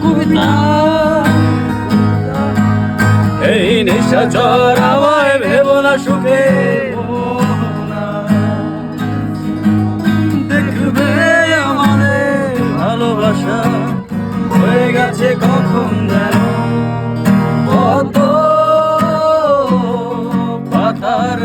কবিতা। এই নিশাচর আমায় ভেবো না সুখে, দেখবে আমাদের ভালোবাসা হয়ে গেছে কখন যেন পদ্ম পাতার